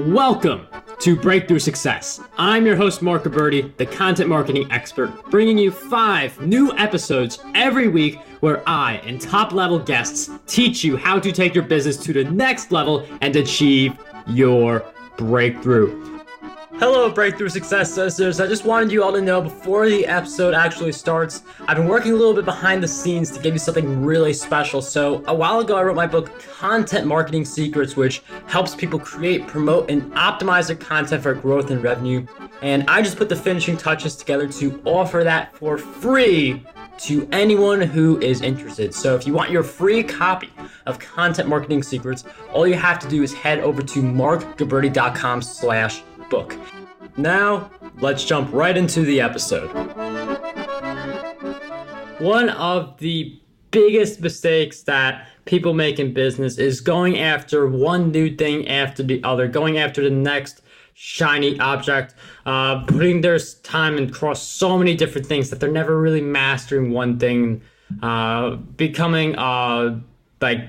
Welcome to Breakthrough Success. I'm your host, Mark Gabberty, the content marketing expert, bringing you 5 new episodes every week where I and top-level guests teach you how to take your business to the next level and achieve your breakthrough. Hello, Breakthrough Success listeners. I just wanted you all to know before the episode actually starts, I've been working a little bit behind the scenes to give you something really special. So a while ago, I wrote my book, Content Marketing Secrets, which helps people create, promote, and optimize their content for growth and revenue. And I just put the finishing touches together to offer that for free to anyone who is interested. So if you want your free copy of Content Marketing Secrets, all you have to do is head over to markgabberty.com/book. Now, let's jump right into the episode. One of the biggest mistakes that people make in business is going after one new thing after the other, going after the next shiny object, putting their time across so many different things that they're never really mastering one thing, becoming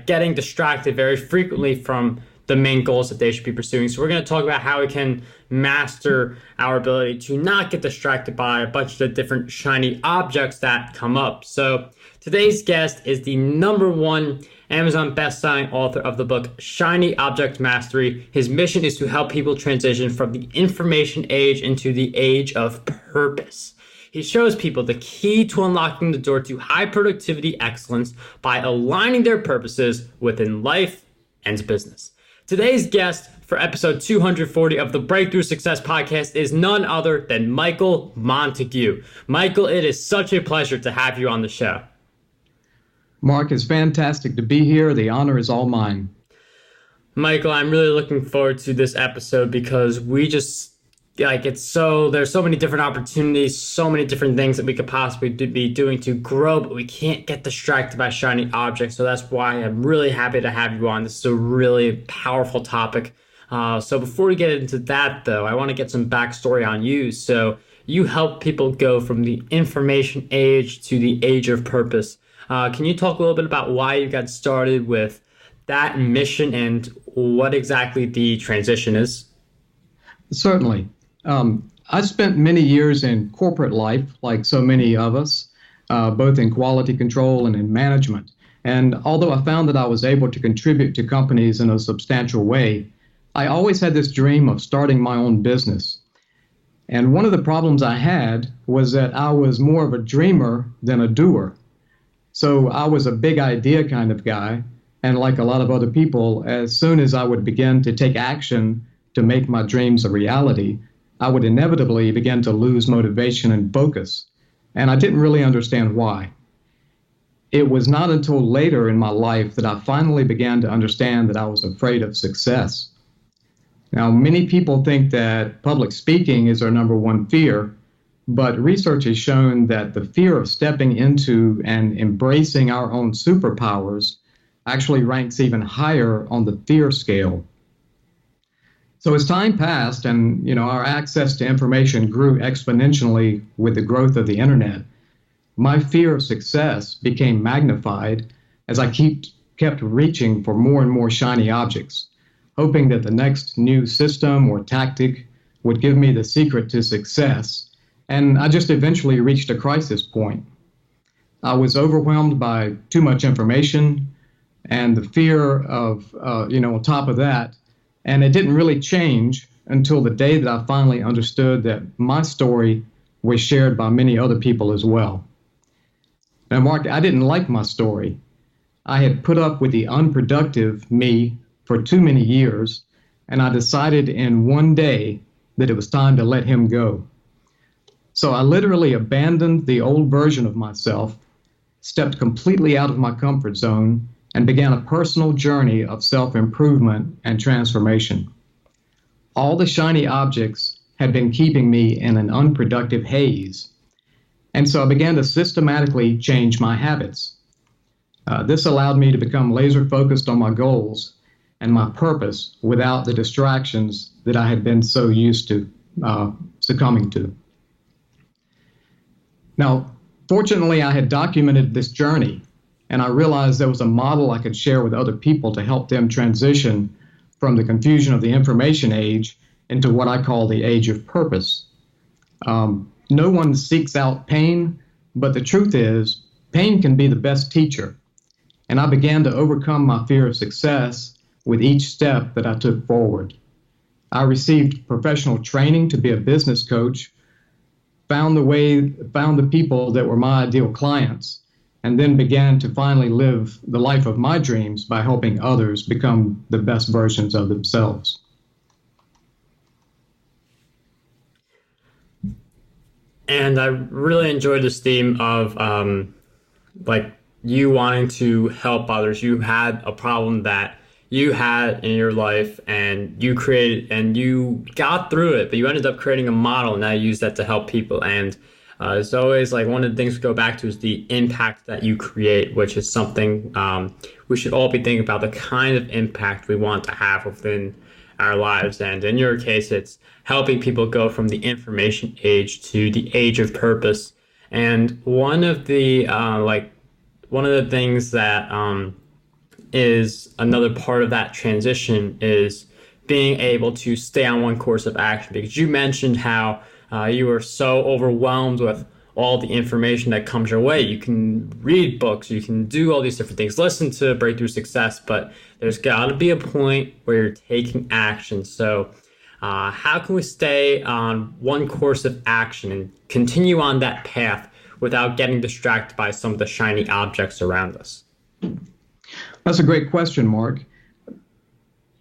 getting distracted very frequently from the main goals that they should be pursuing. So we're going to talk about how we can master our ability to not get distracted by a bunch of the different shiny objects that come up. So today's guest is the #1 Amazon best-selling author of the book Shiny Object Mastery. His mission is to help people transition from the information age into the age of purpose. He shows people the key to unlocking the door to high productivity excellence by aligning their purposes within life and business. Today's guest for episode 240 of the Breakthrough Success Podcast is none other than Michael Montague. Michael, it is such a pleasure to have you on the show. Mark, it's fantastic to be here. The honor is all mine. Michael, I'm really looking forward to this episode because there's so many different opportunities, so many different things that we could possibly be doing to grow, but we can't get distracted by shiny objects. So that's why I'm really happy to have you on. This is a really powerful topic. So before we get into that, though, I want to get some backstory on you. So you help people go from the information age to the age of purpose. Can you talk a little bit about why you got started with that mission and what exactly the transition is? Certainly. I spent many years in corporate life, like so many of us, both in quality control and in management. And although I found that I was able to contribute to companies in a substantial way, I always had this dream of starting my own business. And one of the problems I had was that I was more of a dreamer than a doer. So I was a big idea kind of guy. And like a lot of other people, as soon as I would begin to take action to make my dreams a reality, I would inevitably begin to lose motivation and focus, and I didn't really understand why. It was not until later in my life that I finally began to understand that I was afraid of success. Now, many people think that public speaking is our #1 fear, but research has shown that the fear of stepping into and embracing our own superpowers actually ranks even higher on the fear scale. So as time passed and our access to information grew exponentially with the growth of the internet, my fear of success became magnified as I kept reaching for more and more shiny objects, hoping that the next new system or tactic would give me the secret to success. And I just eventually reached a crisis point. I was overwhelmed by too much information and the fear of, on top of that. And it didn't really change until the day that I finally understood that my story was shared by many other people as well. Now, Mark, I didn't like my story. I had put up with the unproductive me for too many years, and I decided in one day that it was time to let him go. So I literally abandoned the old version of myself, stepped completely out of my comfort zone, and began a personal journey of self-improvement and transformation. All the shiny objects had been keeping me in an unproductive haze, and so I began to systematically change my habits. This allowed me to become laser-focused on my goals and my purpose without the distractions that I had been so used to succumbing to. Now, fortunately, I had documented this journey And I realized there was a model I could share with other people to help them transition from the confusion of the information age into what I call the age of purpose. No one seeks out pain, but the truth is, pain can be the best teacher. And I began to overcome my fear of success with each step that I took forward. I received professional training to be a business coach, found the people that were my ideal clients, and then began to finally live the life of my dreams by helping others become the best versions of themselves. And I really enjoyed this theme of like you wanting to help others. You had a problem that you had in your life and you created and you got through it, but you ended up creating a model and now you use that to help people. And it's always like one of the things we go back to is the impact that you create, which is something we should all be thinking about, the kind of impact we want to have within our lives. And in your case, it's helping people go from the information age to the age of purpose. And one of the things that is another part of that transition is being able to stay on one course of action, because you mentioned how you were so overwhelmed with all the information that comes your way. You can read books, you can do all these different things, listen to Breakthrough Success, but there's got to be a point where you're taking action. So how can we stay on one course of action and continue on that path without getting distracted by some of the shiny objects around us? That's a great question, Mark.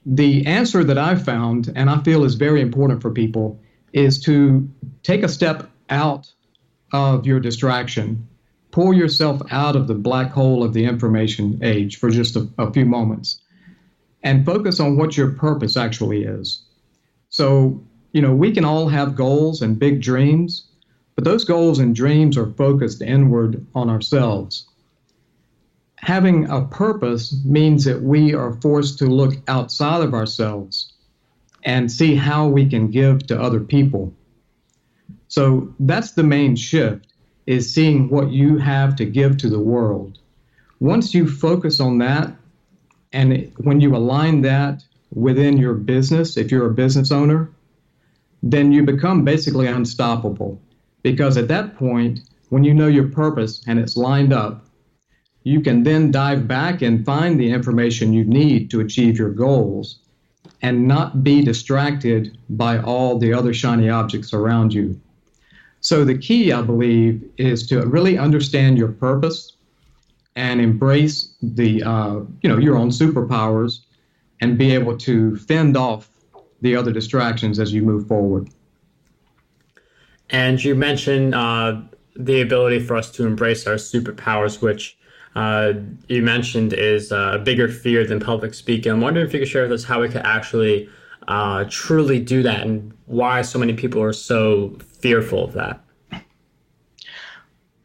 The answer that I've found, and I feel is very important for people, is to take a step out of your distraction, pull yourself out of the black hole of the information age for just a few moments, and focus on what your purpose actually is. So, we can all have goals and big dreams, but those goals and dreams are focused inward on ourselves. Having a purpose means that we are forced to look outside of ourselves and see how we can give to other people. So that's the main shift, is seeing what you have to give to the world. Once you focus on that, and when you align that within your business, if you're a business owner, then you become basically unstoppable. Because at that point, when you know your purpose and it's lined up, you can then dive back and find the information you need to achieve your goals and not be distracted by all the other shiny objects around you. So the key, I believe, is to really understand your purpose and embrace your own superpowers and be able to fend off the other distractions as you move forward. And you mentioned the ability for us to embrace our superpowers, which you mentioned is a bigger fear than public speaking. I'm wondering if you could share with us how we could actually truly do that and why so many people are so fearful of that.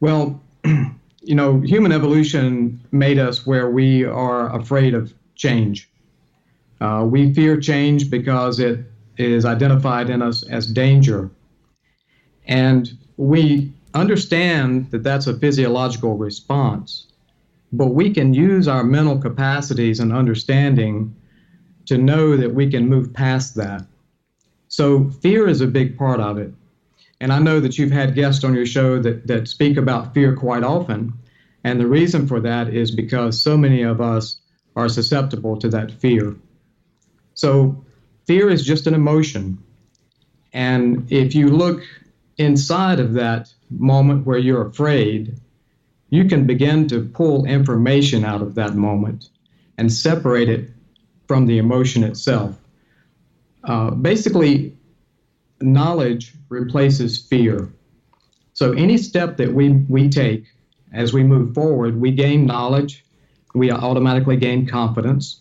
Well, human evolution made us where we are afraid of change. We fear change because it is identified in us as danger. And we understand that that's a physiological response, but we can use our mental capacities and understanding to know that we can move past that. So fear is a big part of it. And I know that you've had guests on your show that speak about fear quite often. And the reason for that is because so many of us are susceptible to that fear. So fear is just an emotion. And if you look inside of that moment where you're afraid, you can begin to pull information out of that moment and separate it from the emotion itself. Basically, knowledge replaces fear. So any step that we take as we move forward, we gain knowledge, we automatically gain confidence,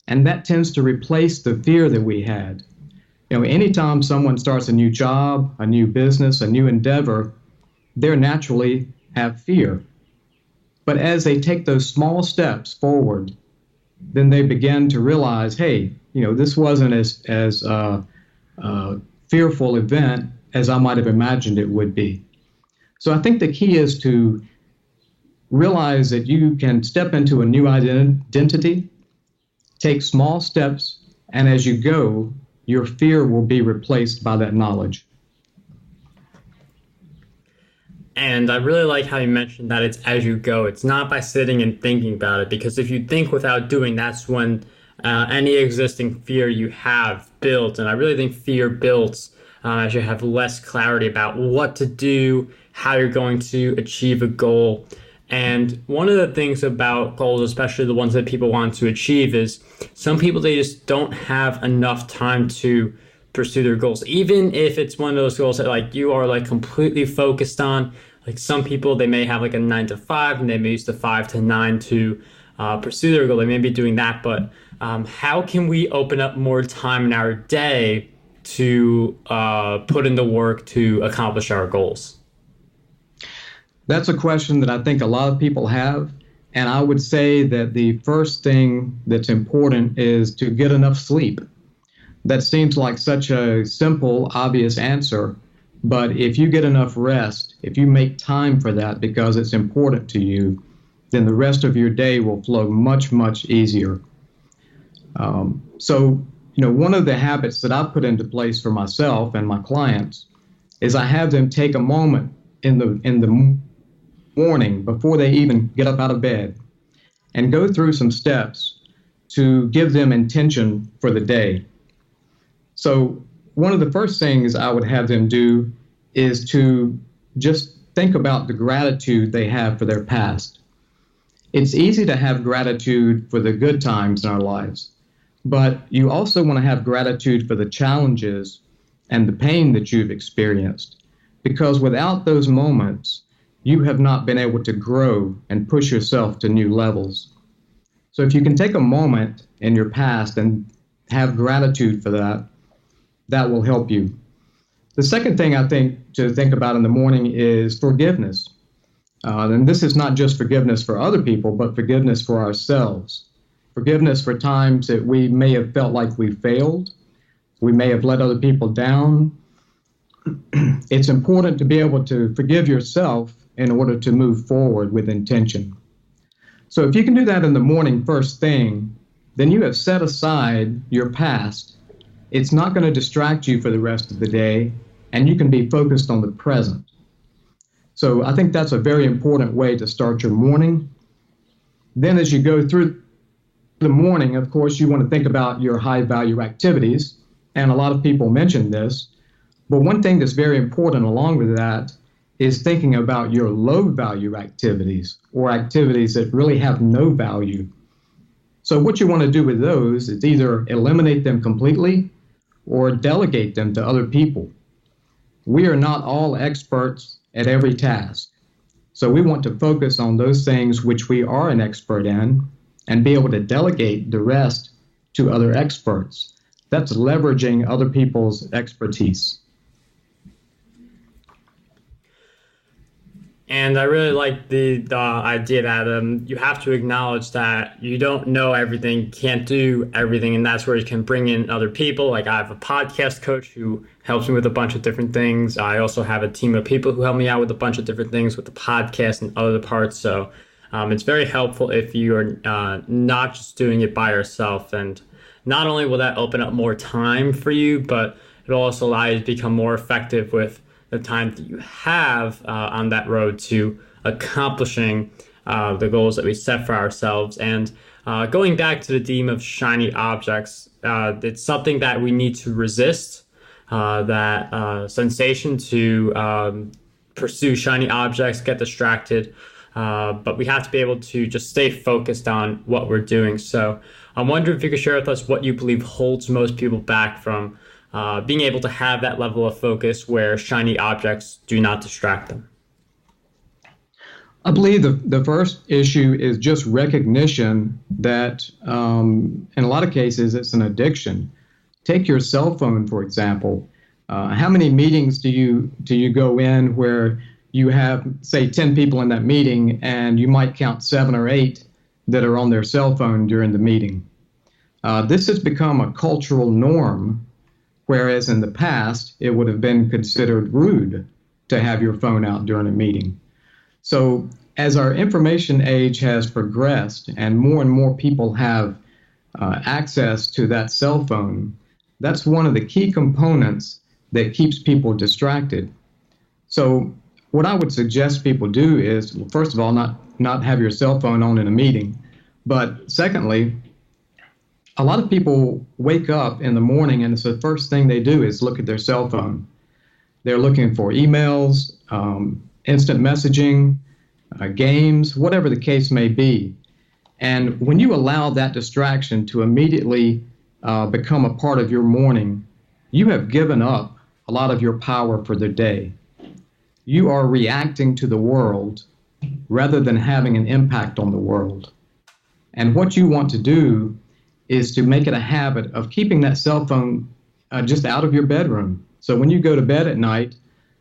and that tends to replace the fear that we had. Anytime someone starts a new job, a new business, a new endeavor, they naturally have fear. But as they take those small steps forward, then they begin to realize, hey, this wasn't as fearful event as I might have imagined it would be. So I think the key is to realize that you can step into a new identity, take small steps, and as you go, your fear will be replaced by that knowledge. And I really like how you mentioned that it's as you go. It's not by sitting and thinking about it, because if you think without doing, that's when any existing fear you have built. And I really think fear builds as you have less clarity about what to do, how you're going to achieve a goal. And one of the things about goals, especially the ones that people want to achieve, is some people, they just don't have enough time to pursue their goals. Even if it's one of those goals that like you are like completely focused on, like some people, they may have like a 9 to 5 and they may use the 5 to 9 to pursue their goal. They may be doing that, but how can we open up more time in our day to put in the work to accomplish our goals? That's a question that I think a lot of people have. And I would say that the first thing that's important is to get enough sleep. That seems like such a simple, obvious answer. But if you get enough rest, if you make time for that because it's important to you, then the rest of your day will flow much, much easier. One of the habits that I put into place for myself and my clients is I have them take a moment in the morning before they even get up out of bed and go through some steps to give them intention for the day. So one of the first things I would have them do is to just think about the gratitude they have for their past. It's easy to have gratitude for the good times in our lives, but you also want to have gratitude for the challenges and the pain that you've experienced, because without those moments, you have not been able to grow and push yourself to new levels. So if you can take a moment in your past and have gratitude for that, that will help you. The second thing I think to think about in the morning is forgiveness. And this is not just forgiveness for other people, but forgiveness for ourselves. Forgiveness for times that we may have felt like we failed. We may have let other people down. It's important to be able to forgive yourself in order to move forward with intention. So if you can do that in the morning first thing, then you have set aside your past. It's not going to distract you for the rest of the day, and you can be focused on the present. So I think that's a very important way to start your morning. Then as you go through the morning, of course, you want to think about your high-value activities, and a lot of people mention this. But one thing that's very important along with that is thinking about your low-value activities, or activities that really have no value. So what you want to do with those is either eliminate them completely or delegate them to other people. We are not all experts at every task. So we want to focus on those things which we are an expert in and be able to delegate the rest to other experts. That's leveraging other people's expertise. And I really like the idea that you have to acknowledge that you don't know everything, can't do everything, and that's where you can bring in other people. Like I have a podcast coach who helps me with a bunch of different things. I also have a team of people who help me out with a bunch of different things with the podcast and other parts. So it's very helpful if you are not just doing it by yourself. And not only will that open up more time for you, but it'll also allow you to become more effective with the time that you have on that road to accomplishing the goals that we set for ourselves. And going back to the theme of shiny objects, it's something that we need to resist, that sensation to pursue shiny objects, get distracted. But we have to be able to just stay focused on what we're doing. So I'm wondering if you could share with us what you believe holds most people back from being able to have that level of focus where shiny objects do not distract them. I believe the first issue is just recognition that in a lot of cases it's an addiction. Take your cell phone, for example. How many meetings do you go in where you have, say, 10 people in that meeting and you might count 7 or 8 that are on their cell phone during the meeting? This has become a cultural norm, whereas in the past, it would have been considered rude to have your phone out during a meeting. So as our information age has progressed and more people have access to that cell phone, that's one of the key components that keeps people distracted. So what I would suggest people do is, well, first of all, not have your cell phone on in a meeting. But secondly, a lot of people wake up in the morning and it's the first thing they do is look at their cell phone. They're looking for emails, instant messaging, games, whatever the case may be. And when you allow that distraction to immediately become a part of your morning, you have given up a lot of your power for the day. You are reacting to the world rather than having an impact on the world. And what you want to do is to make it a habit of keeping that cell phone just out of your bedroom. So when you go to bed at night,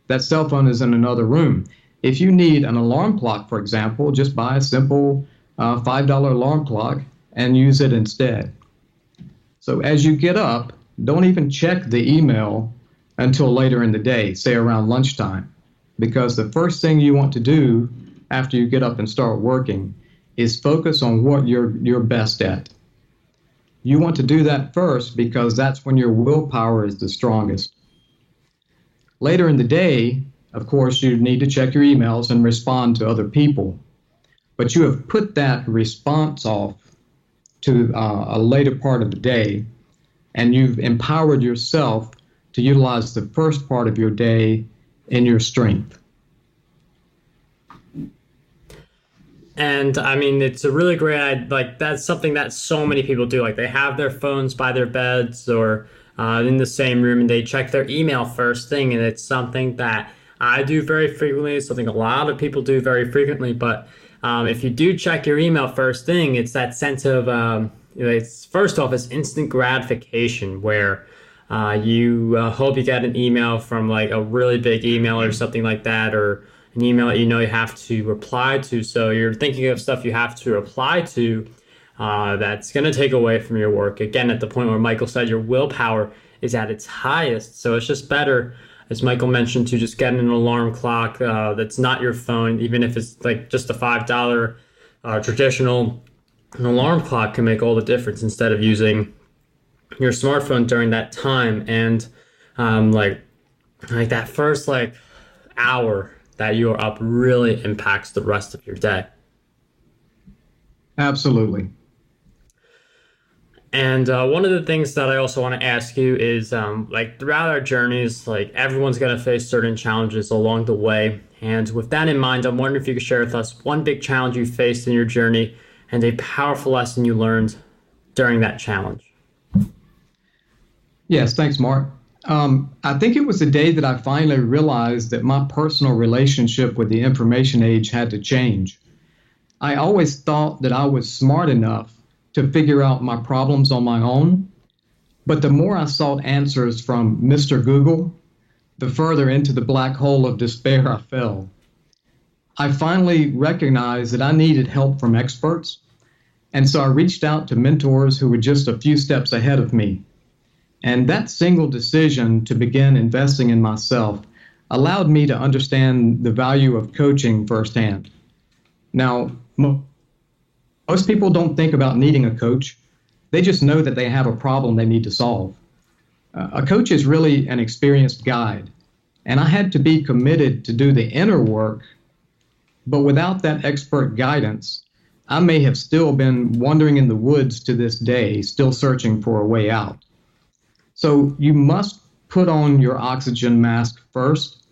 that cell phone is in another room. If you need an alarm clock, for example, just buy a simple $5 alarm clock and use it instead. So as you get up, don't even check the email until later in the day, say around lunchtime, because the first thing you want to do after you get up and start working is focus on what you're best at. You want to do that first because that's when your willpower is the strongest. Later in the day, of course, you need to check your emails and respond to other people. But you have put that response off to a later part of the day, and you've empowered yourself to utilize the first part of your day in your strength. And I mean, it's a really great, like, that's something that so many people do. Like, they have their phones by their beds or in the same room, and they check their email first thing. And it's something that I do very frequently. It's something a lot of people do very frequently. But if you do check your email first thing, it's that sense of, it's first off, it's instant gratification where you hope you get an email from like a really big email or something like that, or an email that you know you have to reply to. So you're thinking of stuff you have to reply to that's going to take away from your work. Again, at the point where Michael said your willpower is at its highest. So it's just better, as Michael mentioned, to just get an alarm clock that's not your phone, even if it's like just a $5 traditional alarm clock can make all the difference instead of using your smartphone during that time. And like that first like hour that you are up really impacts the rest of your day. Absolutely. And one of the things that I also want to ask you is like throughout our journeys, like everyone's going to face certain challenges along the way. And with that in mind, I'm wondering if you could share with us one big challenge you faced in your journey and a powerful lesson you learned during that challenge. Yes, thanks, Mark. I think it was the day that I finally realized that my personal relationship with the information age had to change. I always thought that I was smart enough to figure out my problems on my own, but the more I sought answers from Mr. Google, the further into the black hole of despair I fell. I finally recognized that I needed help from experts, and so I reached out to mentors who were just a few steps ahead of me. And that single decision to begin investing in myself allowed me to understand the value of coaching firsthand. Now, most people don't think about needing a coach. They just know that they have a problem they need to solve. A coach is really an experienced guide, and I had to be committed to do the inner work, but without that expert guidance, I may have still been wandering in the woods to this day, still searching for a way out. So you must put on your oxygen mask first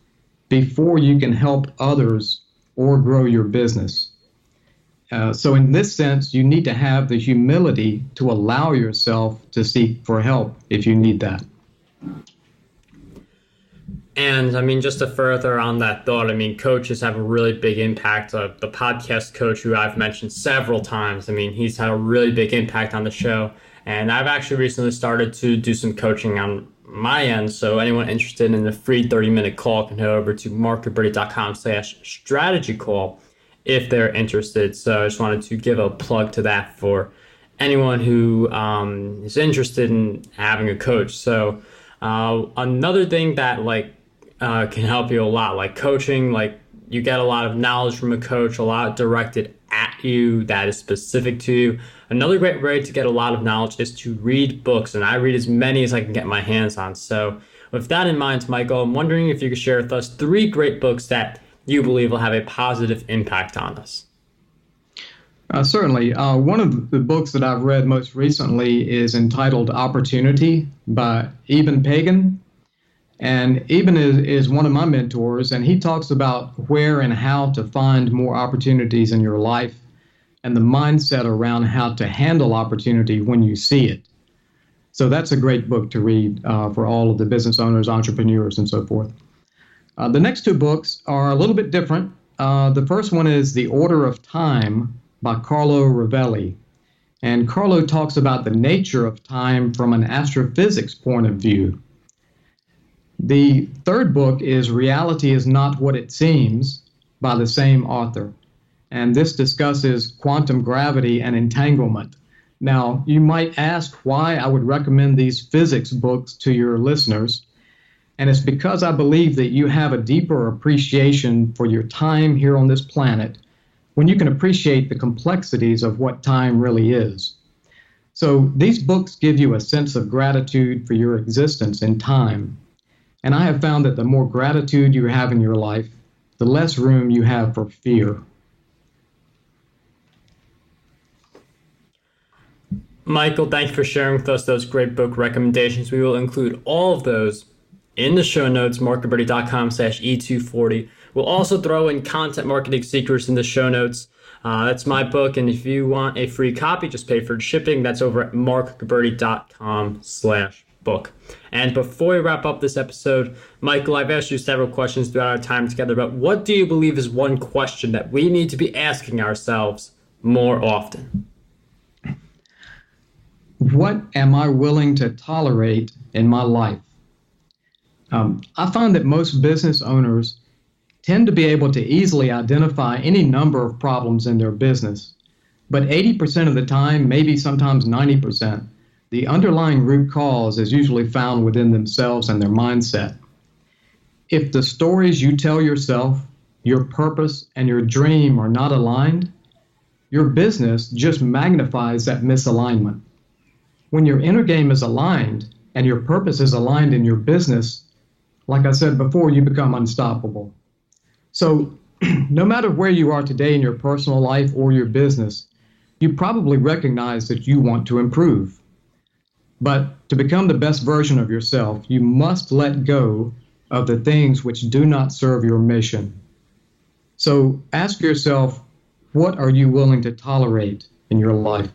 before you can help others or grow your business. So in this sense, you need to have the humility to allow yourself to seek for help if you need that. And I mean, just to further on that thought, I mean, coaches have a really big impact. The podcast coach who I've mentioned several times, I mean, he's had a really big impact on the show. And I've actually recently started to do some coaching on my end. So anyone interested in a free 30-minute call can head over to markgoodberty.com/strategy call if they're interested. So I just wanted to give a plug to that for anyone who is interested in having a coach. So another thing that can help you a lot, like coaching, like you get a lot of knowledge from a coach, a lot directed at you that is specific to you. Another great way to get a lot of knowledge is to read books, and I read as many as I can get my hands on. So with that in mind, Michael, I'm wondering if you could share with us 3 great books that you believe will have a positive impact on us. Certainly. One of the books that I've read most recently is entitled Opportunity by Eben Pagan. And Eben is one of my mentors, and he talks about where and how to find more opportunities in your life and the mindset around how to handle opportunity when you see it. So that's a great book to read for all of the business owners, entrepreneurs, and so forth. The next 2 books are a little bit different. The first one is The Order of Time by Carlo Rovelli. And Carlo talks about the nature of time from an astrophysics point of view. The third book is Reality is Not What It Seems by the same author. And this discusses quantum gravity and entanglement. Now, you might ask why I would recommend these physics books to your listeners. And it's because I believe that you have a deeper appreciation for your time here on this planet when you can appreciate the complexities of what time really is. So these books give you a sense of gratitude for your existence in time. And I have found that the more gratitude you have in your life, the less room you have for fear. Michael, thank you for sharing with us those great book recommendations. We will include all of those in the show notes, markgilberti.com/E240. We'll also throw in Content Marketing Secrets in the show notes. That's my book, and if you want a free copy, just pay for shipping. That's over at markgilberti.com/book. And before we wrap up this episode, Michael, I've asked you several questions throughout our time together, but what do you believe is one question that we need to be asking ourselves more often? What am I willing to tolerate in my life? I find that most business owners tend to be able to easily identify any number of problems in their business. But 80% of the time, maybe sometimes 90%, the underlying root cause is usually found within themselves and their mindset. If the stories you tell yourself, your purpose, and your dream are not aligned, your business just magnifies that misalignment. When your inner game is aligned and your purpose is aligned in your business, like I said before, you become unstoppable. So no matter where you are today in your personal life or your business, you probably recognize that you want to improve. But to become the best version of yourself, you must let go of the things which do not serve your mission. So ask yourself, what are you willing to tolerate in your life?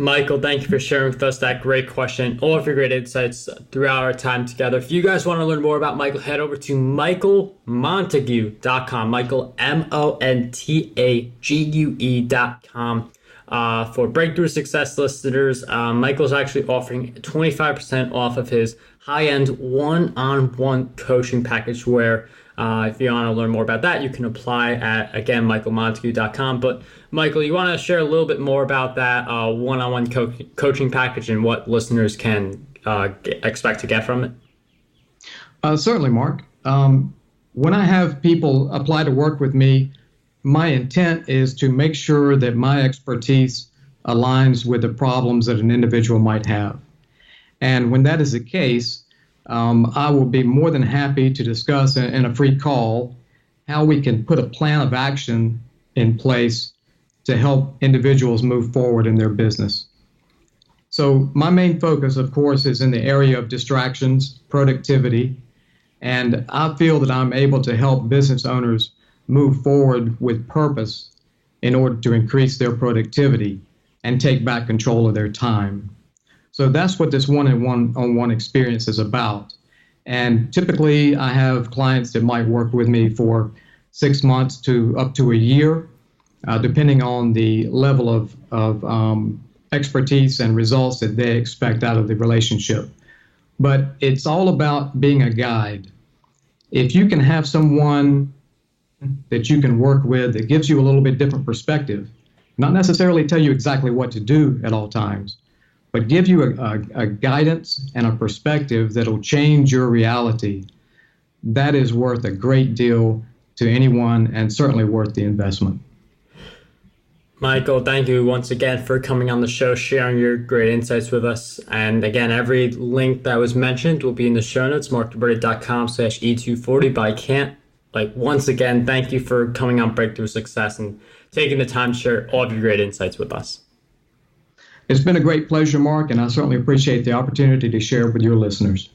Michael, thank you for sharing with us that great question, all of your great insights throughout our time together. If you guys want to learn more about Michael, head over to michaelmontague.com, Michael, MONTAGUE.com. For Breakthrough Success listeners, Michael's actually offering 25% off of his high-end one-on-one coaching package where if you want to learn more about that, you can apply at, again, michaelmontague.com. But Michael, you want to share a little bit more about that one-on-one coaching package and what listeners can expect to get from it? Certainly, Mark. When I have people apply to work with me, my intent is to make sure that my expertise aligns with the problems that an individual might have. And when that is the case, I will be more than happy to discuss in a free call how we can put a plan of action in place to help individuals move forward in their business. So my main focus, of course, is in the area of distractions, productivity, and I feel that I'm able to help business owners move forward with purpose in order to increase their productivity and take back control of their time. So that's what this one-on-one experience is about. And typically I have clients that might work with me for 6 months to up to a year, depending on the level of expertise and results that they expect out of the relationship. But it's all about being a guide. If you can have someone that you can work with that gives you a little bit different perspective, not necessarily tell you exactly what to do at all times, but give you a guidance and a perspective that'll change your reality, that is worth a great deal to anyone and certainly worth the investment. Michael, thank you once again for coming on the show, sharing your great insights with us. And again, every link that was mentioned will be in the show notes, markdoberti.com/E240. But I can't, once again, thank you for coming on Breakthrough Success and taking the time to share all of your great insights with us. It's been a great pleasure, Mark, and I certainly appreciate the opportunity to share with your listeners.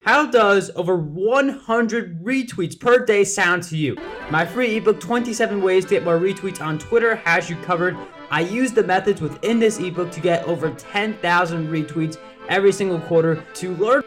How does over 100 retweets per day sound to you? My free ebook, 27 Ways to Get More Retweets on Twitter, has you covered. I use the methods within this ebook to get over 10,000 retweets every single quarter. To learn